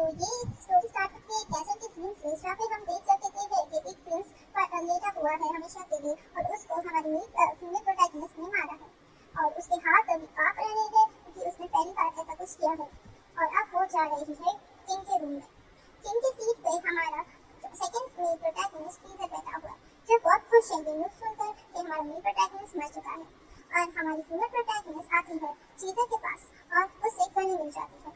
ये story start होती है एक कैसल के सीन से, जहाँ पे हम देख सकते थे कि एक प्रिंस लेटा हुआ है हमेशा के लिए, और उसको हमारी फीमेल प्रोटैगनिस्ट ने मारा है और उसके हाथ अभी कांप रहे हैं क्योंकि उसने पहली बार ऐसा कुछ किया है। और अब वो जा रही है किंग के रूम में। किंग की सीट पे हमारा सेकंड मेल प्रोटैगनिस्ट चीजर बैठा हुआ है, जो बहुत खुश है ये न्यूज़ सुनकर कि हमारा मेल प्रोटैगनिस्ट मर चुका है। और हमारी फीमेल प्रोटैगनिस्ट आती है चीजर के पास और उससे गले मिल जाती है।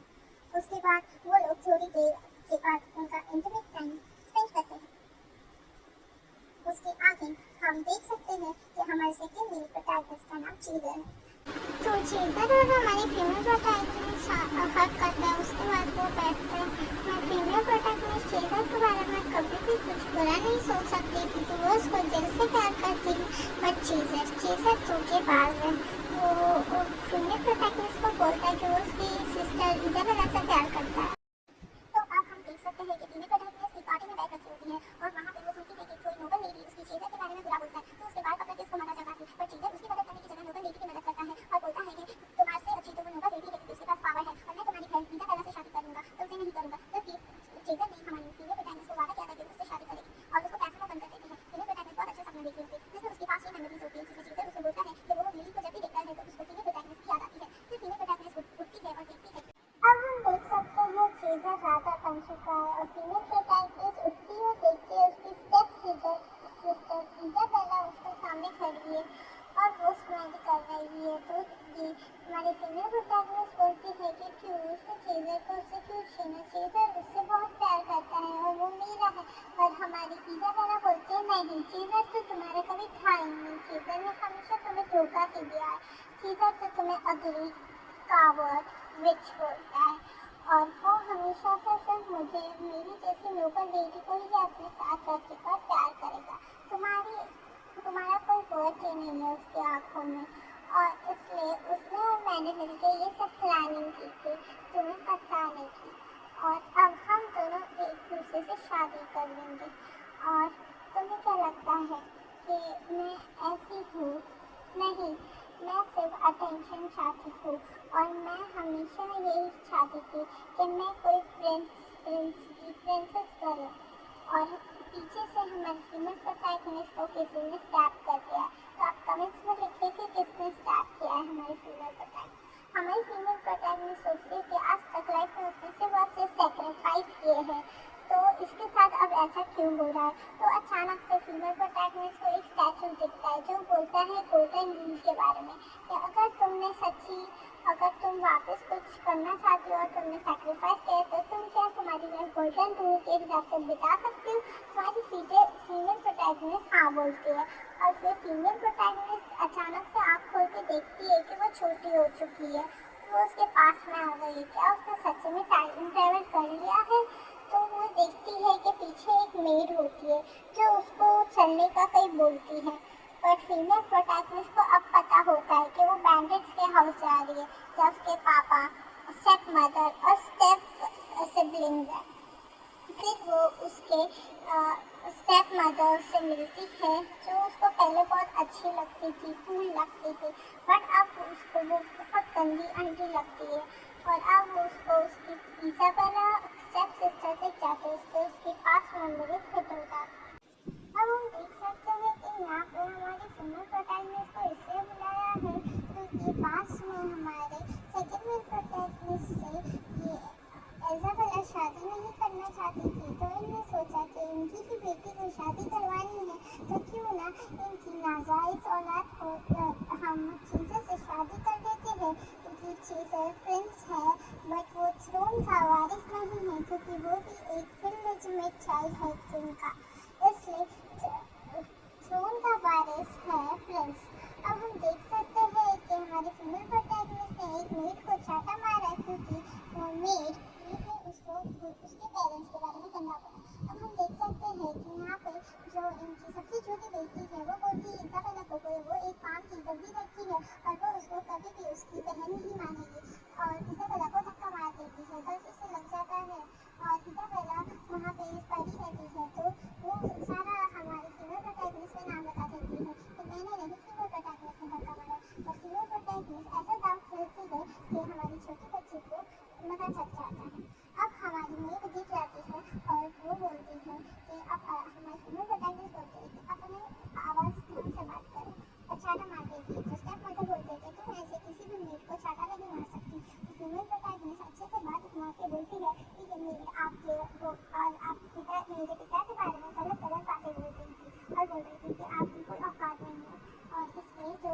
उसके बाद वो लोग थोड़ी देर के बाद उनका इंटीमेट टाइम स्पेंड करते हैं। उसके आगे हम देख सकते हैं कि हमारे सेकंड मेल प्रोटैगनिस्ट का नाम चीजर है। तो चीज़र और हमारी फीमेल प्रोटैगनिस्ट हक करता है, उसके बाद वो बैठते हैं। मैं फीमेल प्रोटैगनिस्ट चीज़र के बारे में कभी भी कुछ बुरा नहीं सोच सकती क्योंकि वो उसको दिल से प्यार करती है। बट चीज़र धोखेबाज है। वो फीमेल प्रोटैगनिस्ट को बोलता है कि वो उसकी सिस्टर इजाबेला से प्यार करता है। तो अब हम देख सकते हैं कि फीमेल प्रोटैगनिस्ट एक पार्टी में बैठ रखी होती है और वहाँ पे वो सुनती है कि कोई नोबल लेडी उसकी चीजर के बारे में बुरा बोलता है, तो उसके बाल पकड़ के उसको मदद करती है। पर चीजर उसकी मदद करने की जगह नोबल लेडी की मदद करता है और बोलता है कि तुम्हारे से अच्छी तो वो नोबल लेडी है क्योंकि उसके पास पावर है, और मैं तुम्हारी बहन इजाबेला से शादी करूंगा, तुमसे नहीं करूंगा। जबकि चीजर ने हमारी फीमेल प्रोटैगनिस्ट को वादा किया था कि उससे शादी करेगी और उसको कैसे बंद कर देती है। फीमेल प्रोटैगनिस्ट बहुत अच्छा सपना देखी होती है जिसमें उसके पास ये मेमोरीज होती है, जिसमें चीजर उसे बोलता है कि वो लिली को जब भी देखता है तो उसको फीमेल प्रोटैगनिस्ट की याद आती है। फिर फीमेल प्रोटैगनिस्ट उठती है और देखती है। अब हम देख सकते हैं चीज़र राजा बन चुका है और फीमेल प्रोटैगनिस्ट उठती है, देखती है उसकी सिस्टर इजाबेला उसके सामने खड़ी है और वो स्माइल कर रही है। तो ये हमारी फीमेल प्रोटैगनिस्ट बोलती है कि क्यों उसने चीज़र को उससे क्यों छीना, चीज़र उससे बहुत प्यार करता है और वो मेरा है। और हमारी इजाबेला बोलती है नहीं, चीज़र तो तुम्हारा कभी था ही नहीं, चीज़र ने हमेशा तुम्हें धोखा ही दिया है, चीज़र तो तुम्हें अगली कावर्ड विच बोलता है और वो हमेशा से सिर्फ मुझे मेरी जैसी नोबल लेडी को ही अपने साथ रखेगा और प्यार करेगा। तुम्हारा कोई वर्थ ही नहीं है उसकी आंखों में, और इसलिए उसने और मैंने मिलकर ये सब प्लानिंग की थी तुम्हें फंसाने की, और अब हम दोनों एक दूसरे से शादी कर लेंगे। और तुम्हें क्या लगता है कि मैं ऐसी हूँ? नहीं, मैं सिर्फ अटेंशन चाहती हूँ और मैं हमेशा यही चाहती थी कि मैं कोई प्रिंसेस बनूं। और पीछे से हमारे फीमेल प्रोटैगनिस्ट को किसी ने स्टैप कर दिया। तो आप कमेंट्स में लिखिए कि किसने स्टैप किया है हमारी फीमेल प्रोटैगनिस्ट। हमारी फीमेल प्रोटैगनिस्ट सोचती है कि आज तक लाइफ में उसने सिर्फ सेक्रीफाइस किए हैं, तो इसके साथ अब ऐसा क्यों हो रहा है। तो अचानक से फीमेल प्रोटैगनिस्ट को एक स्टैचू दिखता है जो बोलता है गोल्डन रूल के बारे में कि अगर तुम वापस कुछ करना चाहती हो और तुमने सेक्रीफाइस किया तो तुम क्या तुम्हारी लाइफ गोल्डन रूल के हिसाब से बिता सकती हो। तुम्हारी फीमेल प्रोटैगनिस्ट हाँ बोलती है और फिर फीमेल प्रोटैगनिस्ट अचानक से आँख खोल के देखती है कि वो छोटी हो चुकी है। वो उसके पास में आ गई, क्या उसने सच में टाइम ट्रैवल कर लिया है। तो वो देखती है कि पीछे एक मेड होती है जो उसको चलने का कहीं बोलती है। पर फीमेल प्रोटैगनिस्ट को अब पता होता है कि वो बैंडिट्स के हाउस जा रही है जहाँ उसके पापा, स्टेप मदर और स्टेप सिबलिंग्स हैं। फिर वो उसके स्टेप मदर से मिलती है जो उसको पहले बहुत अच्छी लगती थी, कूल लगती थी, बट अब उसको वो बहुत गंदी आंटी लगती है। और अब वो उसको उसकी इजाबेला स्टेप सिस्टर से जाते उसकी पास मेमोरीज हिट हो जाती। अब हम देख सकते हैं कि यहाँ पे हमारी फीमेल प्रोटैगनिस्ट को इसलिए बुलाया है क्योंकि पास में हमारे सेकंड मेल प्रोटैगनिस्ट से ये इजाबेला शादी नहीं करना चाहती थी, तो इन्होंने सोचा कि इनकी ही बेटी को शादी करवानी है तो क्यों ना इनकी नाजायज औलाद को हम चीज़र से शादी कर देते हैं क्योंकि चीज़र प्रिंस है बट वो थ्रोन का वारिस नहीं है क्योंकि वो भी एक इलिजिटिमेट चाइल्ड है किंग का, इसलिए थ्रोन का वारिस है प्रिंस। अब हम देख सकते हैं कि हमारी फीमेल प्रोटैगनिस्ट ने एक मेड को चाटा मारा क्योंकि वो मेड ने उसको उसके पेरेंट्स के बारे में गंदा बोला। अब हम देख सकते हैं कि यहाँ पे जो इनकी सबसे छोटी बेटी है वो बोलती है इजाबेला को वो एक पाम की गद्दी रखी है और वो उसको कभी भी उसकी बहन नहीं मानेगी, और इजाबेला को धक्का मार देती है, दर्द उसे लग जाता है और इजाबेला वहाँ पे पड़ी रहती है। तो वो सारा के बोलती है कि ये मेरे आप वो और आप पिता मेरे पिता के बारे में गलत गलत बातें बोल रही थी और बोल रही थी कि आपकी कोई औकात नहीं है। और इसमें जो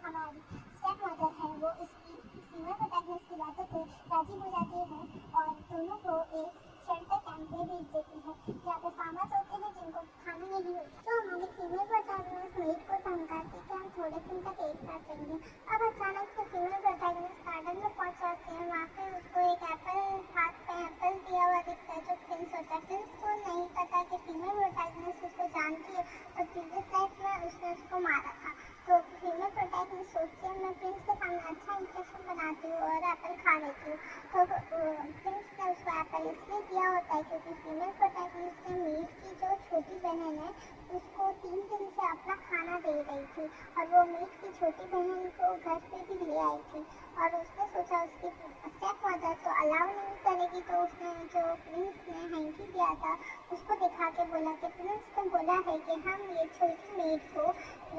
हमारी स्टेप मदर है वो इसकी फीमेल प्रोटैगनिस्ट की बातों पे राजी हो जाती है और दोनों को एक शेल्टर कैंप में भेज देती है जहाँ पे फार्मर्स होते हैं जिनको खाना नहीं होता। तो हमारी फीमेल प्रोटैगनिस्ट मेट को धमकाती कि हम थोड़े दिन तक एक साथ रहेंगे। अब अचानक से फीमेल प्रोटैगनिस्ट गार्डन में पहुंच जाती है। वहाँ पे उसको एक एप्पल हाथ पे एप्पल दिया हुआ दिखता है जो प्रिंस होता है। प्रिंस को नहीं पता कि फीमेल प्रोटैगनिस्ट उसको जानती है और प्रीवियस लाइफ में उसने उसको मारा था। तो फीमेल प्रोटैगनिस्ट सोचती है मैं प्रिंस के सामने अच्छा इंप्रेशन बनाती हूँ और एप्पल खा लेती हूँ। तो प्रिंस ने उसको एप्पल इसलिए दिया होता है क्योंकि फीमेल प्रोटैगनिस्ट ने मीट की जो छोटी बहन है उसको 3 दिन से अपना खाना दे रही थी और वो मीट की छोटी बहन को घर पे भी ले आई थी और उसने सोचा उसकी स्टेप मदर तो अलाउ नहीं करेगी। तो उसने जो प्रिंस ने हैंकी दिया था उसको दिखा के बोला कि प्रिंस ने बोला है कि हम ये छोटी मेट को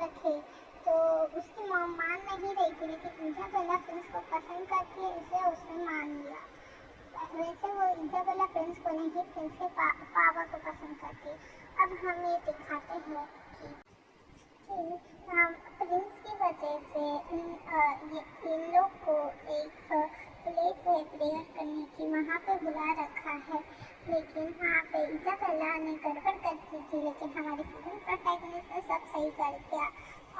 रखें। तो उसकी मॉम मान नहीं रही थी लेकिन इजाबेला प्रिंस को पसंद करती है इसलिए उसने मान लिया। वैसे वो इजाबेला प्रिंस को नहीं प्रिंस के पापा को पसंद करती है। अब हम ये दिखाते हैं कि प्रिंस की वजह से इन लोग को एक प्लेस है प्रेयर करने की वहाँ पे बुला रखा है। लेकिन वहाँ पे इजाबेला ने गड़बड़ कर दी थी लेकिन हमारी फीमेल प्रोटैगनिस्ट ने सब सही कर दिया।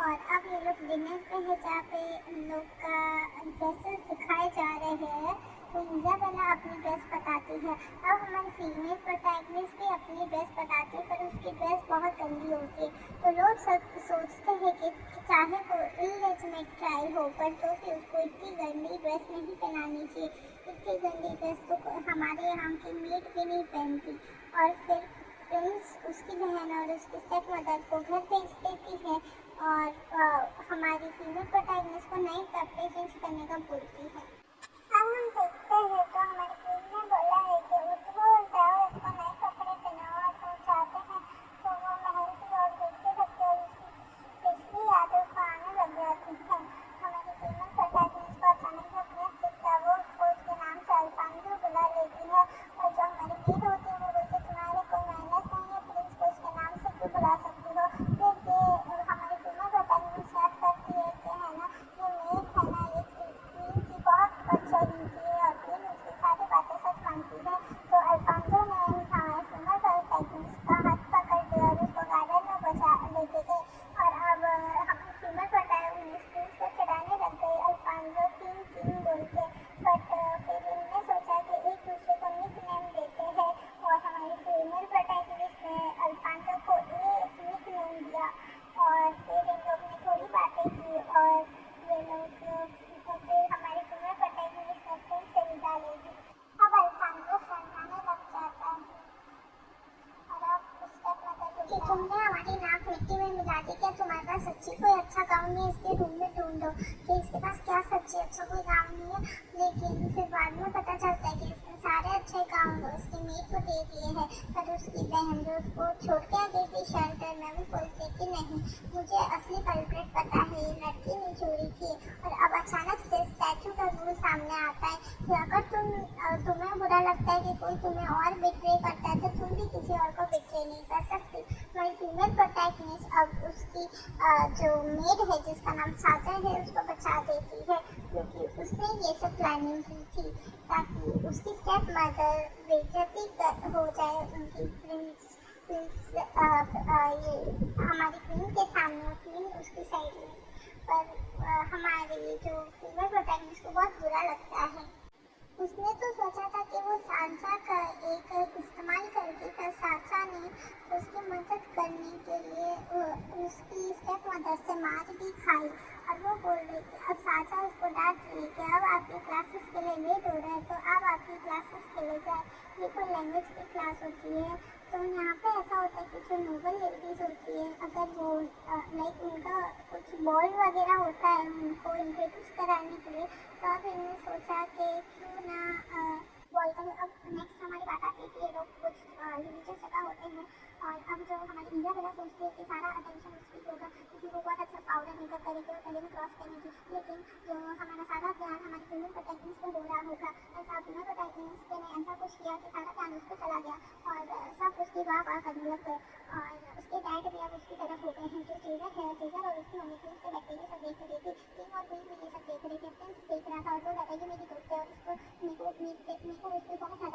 और अब ये लोग डिनर पे है जहाँ पे इन लोग का ड्रेसेस दिखाए जा रहे हैं। तो इजाबेला अपनी ड्रेस बताती है। अब हमारी फीमेल प्रोटैगनिस्ट भी अपनी ड्रेस बताती है पर उसकी ड्रेस बहुत गंदी होती है। तो लोग सब सोचते हैं कि चाहे वो इलेजिटिमेट ट्राई हो पर तो फिर उसको इतनी गंदी ड्रेस नहीं पहनानी चाहिए। इतनी गंदी ड्रेस तो हमारे यहाँ की मेड भी नहीं पहनती। और फिर प्रिंस उसकी बहन और उसकी स्टेप मदर को घर भेज देती है और हमारी फीमेल प्रोटैगनिस्ट को नए कपड़े चेंज करने का बोलती है। अब हम देखते हैं तो हमारी क्वीन ने बोला है कि उठो जाओ इसको नए कपड़े पहनाओ और तुम चाहते हैं तो वो महल की ओर देखते देखते और उसकी पिछली यादें उसको आने लग जाती है। हमारी फीमेल प्रोटैगनिस्ट को अचानक जो प्रिंस दिखता है वो उसको उसके नाम से अल्फांसो बुला लेती है और जो हमारी मेड होती है वो बोलती है तुम्हारे कोई मैनर्स नहीं है प्रिंस को उसके नाम से क्यों बुला सकती हो। फिर ये हमारी फीमेल प्रोटैगनिस्ट याद करती है कि है ना ये मेड है ना ये क्वीन की बहुत अच्छा रीति है और क्वीन उसकी सारी बातें सच मानती है। तो अल्फांसो ने हमारे फीमेल प्रोटैगनिस्ट का हाथ पकड़ लिया और उसको गार्डन में बचा लेके गए और अब हमारी फीमेल प्रोटैगनिस्ट प्रिंस को चिढ़ाने लग गई अल्फांसो किंग किंग बोल के। बट फिर इनने सोचा कि एक दूसरे को निक नेम देते हैं और हमारी फीमेल प्रोटैगनिस्ट ने अल्फांसो को ये निक नेम दिया। और फिर इन लोग ने थोड़ी बातें की और ये लोग फिर हमारी फीमेल प्रोटैगनिस्ट ने प्रिंस से विदा ले ली। अब अल्फांसो शर्माने लग जाता है और अब उसका मतलब कि तुमने हमारी नाक मिट्टी में मिला दी। क्या तुम्हारे पास सच्ची कोई अच्छा गाउन नहीं है इसके रूम में ढूंढो कि इसके पास क्या सच्ची अच्छा कोई गाउन नहीं है। लेकिन फिर बाद में पता चलता है कि इसने सारे अच्छे गाउन उसकी मेट को दे दिए हैं पर उसकी बहन जो उसको छोड़ के आ गई थी शेल्टर में वो बोलती कि नहीं मुझे असली कल्प्रिट पता है ये लड़की ने चोरी की। और अब अचानक से स्टैचू का रूल सामने आता है कि अगर तुम्हें बुरा लगता है कि कोई तुम्हें और बिट्रे करता है तो तुम भी किसी और को बिट्रे नहीं कर सकती। हमारी फीमेल प्रोटैगनिस्ट अब उसकी जो मेड है जिसका नाम साजा है उसको बचा देती है क्योंकि उसने ये सब प्लानिंग की थी ताकि उसकी स्टेप मदर बेइज्जती हो जाए उनकी प्रिंस ये हमारी क्वीन के सामने क्वीन उसकी साइड में। पर हमारी जो फीमेल प्रोटैगनिस्ट को बहुत बुरा लगता है। उसने तो सोचा था कि वो सांसा का एक इस्तेमाल करेगी पर सांसा ने उसकी मदद करने के लिए उसकी स्टेप मदर से मार भी खाई और वो बोल रही थी अब सांसा उसको डांट रही है कि अब आपकी क्लासेस के लिए लेट हो रहा है तो अब आपकी क्लासेस के लिए जाए। ये कोई लैंग्वेज की क्लास होती है तो यहाँ पे ऐसा होता है कि जो नोबल लेडीज होती है अगर वो लाइक उनका कुछ बॉल वगैरह होता है उनको इंट्रोड्यूस कराने के लिए तो अब इन्होंने सोचा कि क्यों ना बॉल का। अब नेक्स्ट हमारी बात आती है कि ये लोग कुछ रिलीजियस जगह होते हैं और अब जो हमारी इजाबेला सोचती है कि सारा अटेंशन उस पर होगा क्योंकि वो बहुत अच्छा पाउडर मेकअप करेगी और गले में क्रॉस पहनेगी। लेकिन जो हमारा सारा ध्यान हमारी फीमेल प्रोटैगनिस्ट पे हो रहा होगा। ऐसा फीमेल प्रोटैगनिस्ट ने कुछ किया कि सारा ध्यान उस पर चला गया और सब उसकी वाह वाह करने लग गए। और उसके डैड भी अब उसकी तरफ हो गए हैं। जो जेजर और उसकी मम्मी थी उससे बैठे ये सब देख रहे थे। किंग और क्वीन भी ये सब देख रहे थे। प्रिंस देख रहा था और बोल रहा था ये मेरी दोस्त है और इसको मेरे को उस पर बहुत ज़्यादा